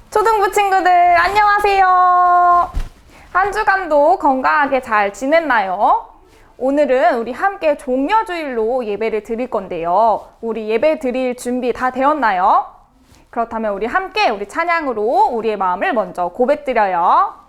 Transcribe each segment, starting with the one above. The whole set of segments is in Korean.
초등부 친구들 안녕하세요. 한 주간도 건강하게 잘 지냈나요? 오늘은 우리 함께 종려주일로 예배를 드릴 건데요. 우리 예배 드릴 준비 다 되었나요? 그렇다면 우리 함께 우리 찬양으로 우리의 마음을 먼저 고백드려요.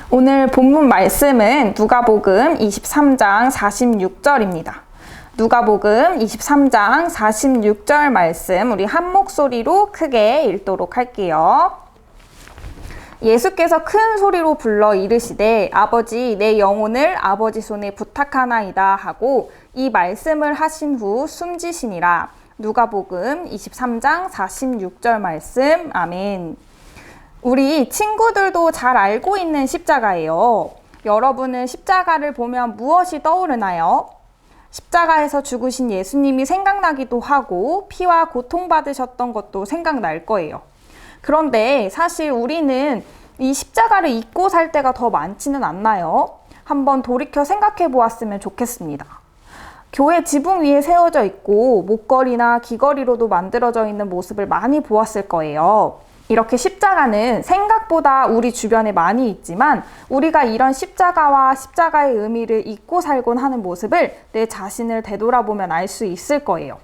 오늘 본문 말씀은 누가복음 23장 46절입니다. 누가복음 23장 46절 말씀 우리 한 목소리로 크게 읽도록 할게요. 예수께서 큰 소리로 불러 이르시되 아버지 내 영혼을 아버지 손에 부탁하나이다 하고 이 말씀을 하신 후 숨지시니라. 누가복음 23장 46절 말씀. 아멘. 우리 친구들도 잘 알고 있는 십자가예요. 여러분은 십자가를 보면 무엇이 떠오르나요? 십자가에서 죽으신 예수님이 생각나기도 하고 피와 고통받으셨던 것도 생각날 거예요. 그런데 사실 우리는 이 십자가를 잊고 살 때가 더 많지는 않나요? 한번 돌이켜 생각해 보았으면 좋겠습니다. 교회 지붕 위에 세워져 있고 목걸이나 귀걸이로도 만들어져 있는 모습을 많이 보았을 거예요. 이렇게 십자가는 생각보다 우리 주변에 많이 있지만 우리가 이런 십자가와 십자가의 의미를 잊고 살곤 하는 모습을 내 자신을 되돌아보면 알 수 있을 거예요.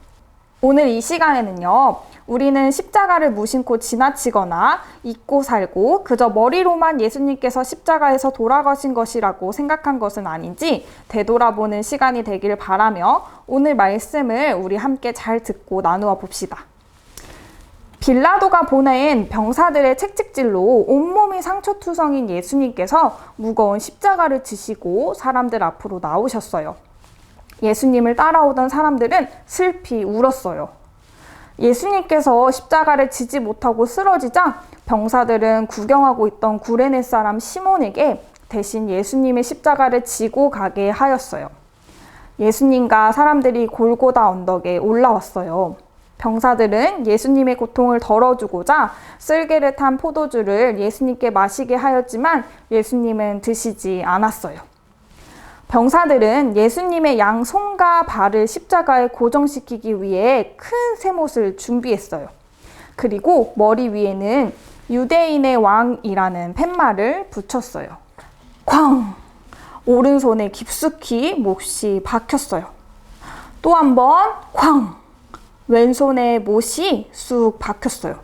오늘 이 시간에는요, 우리는 십자가를 무심코 지나치거나 잊고 살고 그저 머리로만 예수님께서 십자가에서 돌아가신 것이라고 생각한 것은 아닌지 되돌아보는 시간이 되기를 바라며 오늘 말씀을 우리 함께 잘 듣고 나누어 봅시다. 빌라도가 보낸 병사들의 채찍질로 온몸이 상처투성인 예수님께서 무거운 십자가를 지시고 사람들 앞으로 나오셨어요. 예수님을 따라오던 사람들은 슬피 울었어요. 예수님께서 십자가를 지지 못하고 쓰러지자 병사들은 구경하고 있던 구레네 사람 시몬에게 대신 예수님의 십자가를 지고 가게 하였어요. 예수님과 사람들이 골고다 언덕에 올라왔어요. 병사들은 예수님의 고통을 덜어주고자 쓸개를 탄 포도주를 예수님께 마시게 하였지만 예수님은 드시지 않았어요. 병사들은 예수님의 양 손과 발을 십자가에 고정시키기 위해 큰 쇠못을 준비했어요. 그리고 머리 위에는 유대인의 왕이라는 팻말을 붙였어요. 쾅! 오른손에 깊숙이 못이 박혔어요. 또 한 번 쾅! 왼손에 못이 쑥 박혔어요.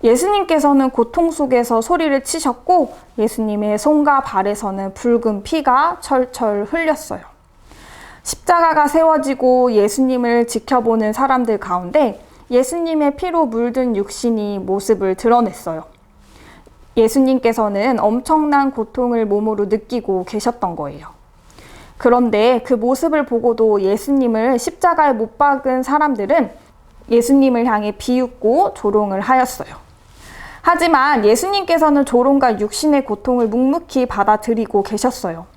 예수님께서는 고통 속에서 소리를 치셨고 예수님의 손과 발에서는 붉은 피가 철철 흘렸어요. 십자가가 세워지고 예수님을 지켜보는 사람들 가운데 예수님의 피로 물든 육신이 모습을 드러냈어요. 예수님께서는 엄청난 고통을 몸으로 느끼고 계셨던 거예요. 그런데 그 모습을 보고도 예수님을 십자가에 못 박은 사람들은 예수님을 향해 비웃고 조롱을 하였어요. 하지만 예수님께서는 조롱과 육신의 고통을 묵묵히 받아들이고 계셨어요.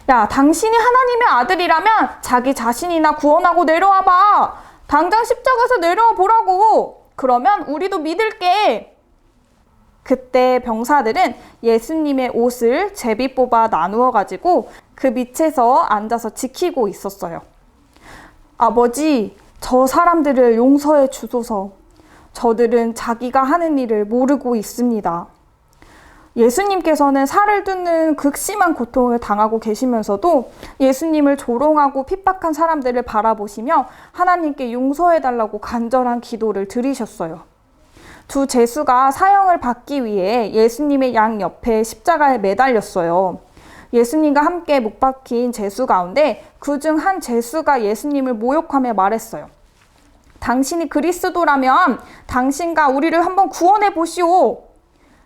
야, 당신이 하나님의 아들이라면 자기 자신이나 구원하고 내려와봐. 당장 십자가에서 내려와 보라고. 그러면 우리도 믿을게. 그때 병사들은 예수님의 옷을 제비 뽑아 나누어 가지고 그 밑에서 앉아서 지키고 있었어요. 아버지, 저 사람들을 용서해 주소서. 저들은 자기가 하는 일을 모르고 있습니다. 예수님께서는 살을 뚫는 극심한 고통을 당하고 계시면서도 예수님을 조롱하고 핍박한 사람들을 바라보시며 하나님께 용서해달라고 간절한 기도를 드리셨어요. 두 제수가 사형을 받기 위해 예수님의 양 옆에 십자가에 매달렸어요. 예수님과 함께 못 박힌 제수 가운데 그중 한 제수가 예수님을 모욕하며 말했어요. 당신이 그리스도라면 당신과 우리를 한번 구원해 보시오.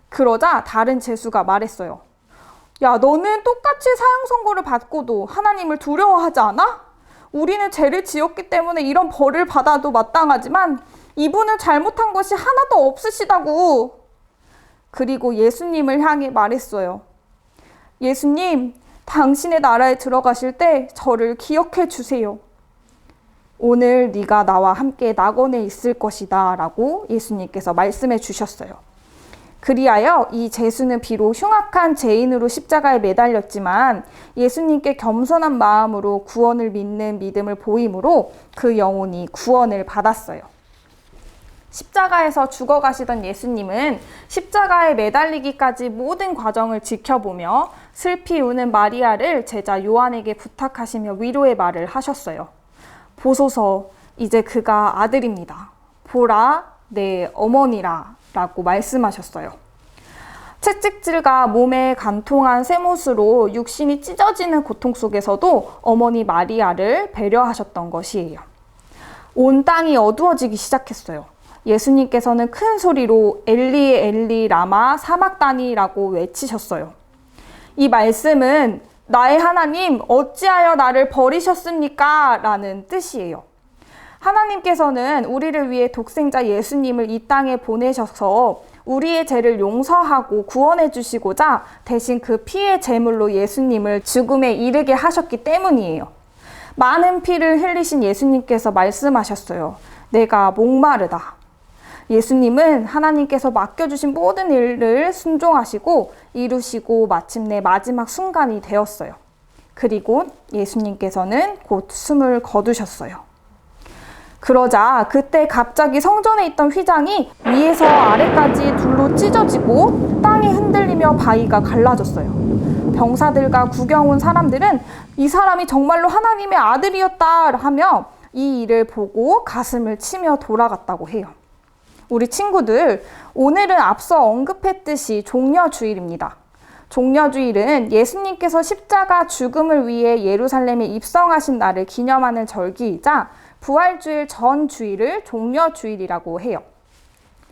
그러자 다른 제수가 말했어요. 야, 너는 똑같이 사형 선고를 받고도 하나님을 두려워하지 않아? 우리는 죄를 지었기 때문에 이런 벌을 받아도 마땅하지만 이분은 잘못한 것이 하나도 없으시다고. 그리고 예수님을 향해 말했어요. 예수님, 당신의 나라에 들어가실 때 저를 기억해 주세요. 오늘 네가 나와 함께 낙원에 있을 것이다 라고 예수님께서 말씀해 주셨어요. 그리하여 이 제수는 비록 흉악한 죄인으로 십자가에 매달렸지만 예수님께 겸손한 마음으로 구원을 믿는 믿음을 보임으로 그 영혼이 구원을 받았어요. 십자가에서 죽어가시던 예수님은 십자가에 매달리기까지 모든 과정을 지켜보며 슬피 우는 마리아를 제자 요한에게 부탁하시며 위로의 말을 하셨어요. 보소서, 이제 그가 아들입니다. 보라, 내 어머니라 라고 말씀하셨어요. 채찍질과 몸에 관통한 쇠못으로 육신이 찢어지는 고통 속에서도 어머니 마리아를 배려하셨던 것이에요. 온 땅이 어두워지기 시작했어요. 예수님께서는 큰 소리로 엘리 엘리 라마 사막다니라고 외치셨어요. 이 말씀은 나의 하나님 어찌하여 나를 버리셨습니까? 라는 뜻이에요. 하나님께서는 우리를 위해 독생자 예수님을 이 땅에 보내셔서 우리의 죄를 용서하고 구원해 주시고자 대신 그 피의 제물로 예수님을 죽음에 이르게 하셨기 때문이에요. 많은 피를 흘리신 예수님께서 말씀하셨어요. 내가 목마르다. 예수님은 하나님께서 맡겨주신 모든 일을 순종하시고 이루시고 마침내 마지막 순간이 되었어요. 그리고 예수님께서는 곧 숨을 거두셨어요. 그러자 그때 갑자기 성전에 있던 휘장이 위에서 아래까지 둘로 찢어지고 땅이 흔들리며 바위가 갈라졌어요. 병사들과 구경 온 사람들은 이 사람이 정말로 하나님의 아들이었다 하며 이 일을 보고 가슴을 치며 돌아갔다고 해요. 우리 친구들, 오늘은 앞서 언급했듯이 종려주일입니다. 종려주일은 예수님께서 십자가 죽음을 위해 예루살렘에 입성하신 날을 기념하는 절기이자 부활주일 전 주일을 종려주일이라고 해요.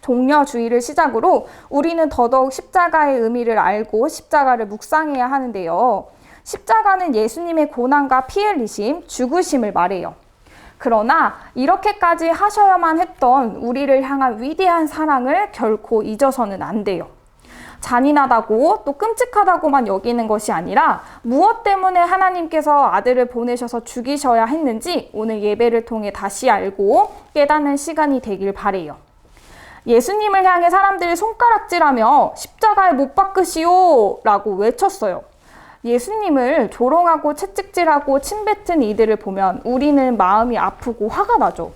종려주일을 시작으로 우리는 더더욱 십자가의 의미를 알고 십자가를 묵상해야 하는데요. 십자가는 예수님의 고난과 피 흘리심, 죽으심을 말해요. 그러나 이렇게까지 하셔야만 했던 우리를 향한 위대한 사랑을 결코 잊어서는 안 돼요. 잔인하다고 또 끔찍하다고만 여기는 것이 아니라 무엇 때문에 하나님께서 아들을 보내셔서 죽이셔야 했는지 오늘 예배를 통해 다시 알고 깨닫는 시간이 되길 바래요. 예수님을 향해 사람들이 손가락질하며 십자가에 못 박으시오 라고 외쳤어요. 예수님을 조롱하고 채찍질하고 침뱉은 이들을 보면 우리는 마음이 아프고 화가 나죠.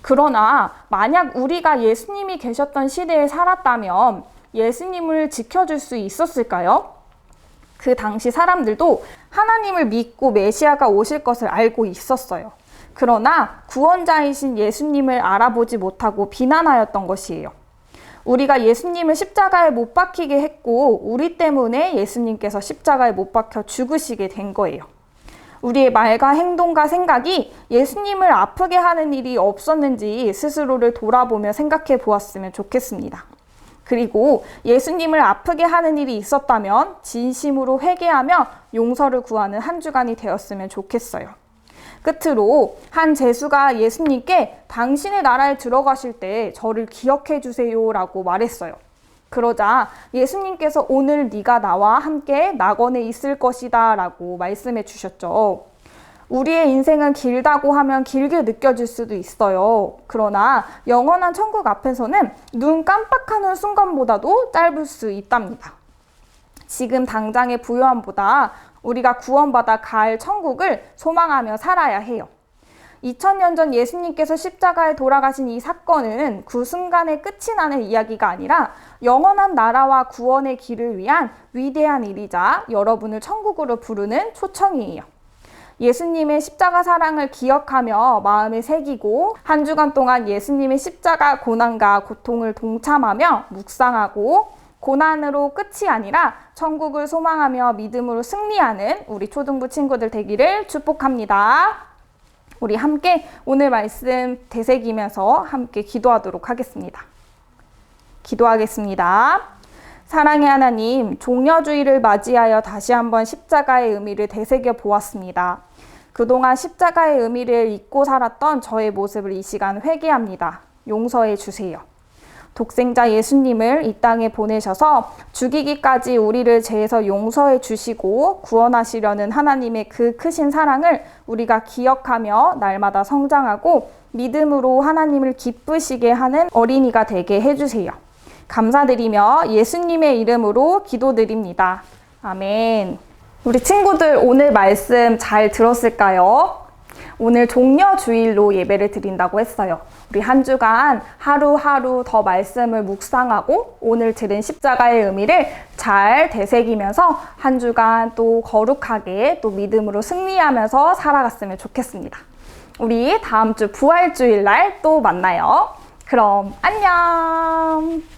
그러나 만약 우리가 예수님이 계셨던 시대에 살았다면 예수님을 지켜줄 수 있었을까요? 그 당시 사람들도 하나님을 믿고 메시아가 오실 것을 알고 있었어요. 그러나 구원자이신 예수님을 알아보지 못하고 비난하였던 것이에요. 우리가 예수님을 십자가에 못 박히게 했고 우리 때문에 예수님께서 십자가에 못 박혀 죽으시게 된 거예요. 우리의 말과 행동과 생각이 예수님을 아프게 하는 일이 없었는지 스스로를 돌아보며 생각해 보았으면 좋겠습니다. 그리고 예수님을 아프게 하는 일이 있었다면 진심으로 회개하며 용서를 구하는 한 주간이 되었으면 좋겠어요. 끝으로 한 제수가 예수님께 당신의 나라에 들어가실 때 저를 기억해 주세요 라고 말했어요. 그러자 예수님께서 오늘 네가 나와 함께 낙원에 있을 것이다 라고 말씀해 주셨죠. 우리의 인생은 길다고 하면 길게 느껴질 수도 있어요. 그러나 영원한 천국 앞에서는 눈 깜빡하는 순간보다도 짧을 수 있답니다. 지금 당장의 부요함보다 우리가 구원받아 갈 천국을 소망하며 살아야 해요. 2000년 전 예수님께서 십자가에 돌아가신 이 사건은 그 순간에 끝이 나는 이야기가 아니라 영원한 나라와 구원의 길을 위한 위대한 일이자 여러분을 천국으로 부르는 초청이에요. 예수님의 십자가 사랑을 기억하며 마음에 새기고 한 주간 동안 예수님의 십자가 고난과 고통을 동참하며 묵상하고 고난으로 끝이 아니라 천국을 소망하며 믿음으로 승리하는 우리 초등부 친구들 되기를 축복합니다. 우리 함께 오늘 말씀 되새기면서 함께 기도하도록 하겠습니다. 기도하겠습니다. 사랑의 하나님, 종려주의를 맞이하여 다시 한번 십자가의 의미를 되새겨 보았습니다. 그동안 십자가의 의미를 잊고 살았던 저의 모습을 이 시간 회개합니다. 용서해 주세요. 독생자 예수님을 이 땅에 보내셔서 죽이기까지 우리를 죄에서 용서해 주시고 구원하시려는 하나님의 그 크신 사랑을 우리가 기억하며 날마다 성장하고 믿음으로 하나님을 기쁘시게 하는 어린이가 되게 해주세요. 감사드리며 예수님의 이름으로 기도드립니다. 아멘. 우리 친구들 오늘 말씀 잘 들었을까요? 오늘 종려주일로 예배를 드린다고 했어요. 우리 한 주간 하루하루 더 말씀을 묵상하고 오늘 들은 십자가의 의미를 잘 되새기면서 한 주간 또 거룩하게 또 믿음으로 승리하면서 살아갔으면 좋겠습니다. 우리 다음 주 부활주일 날 또 만나요. 그럼 안녕.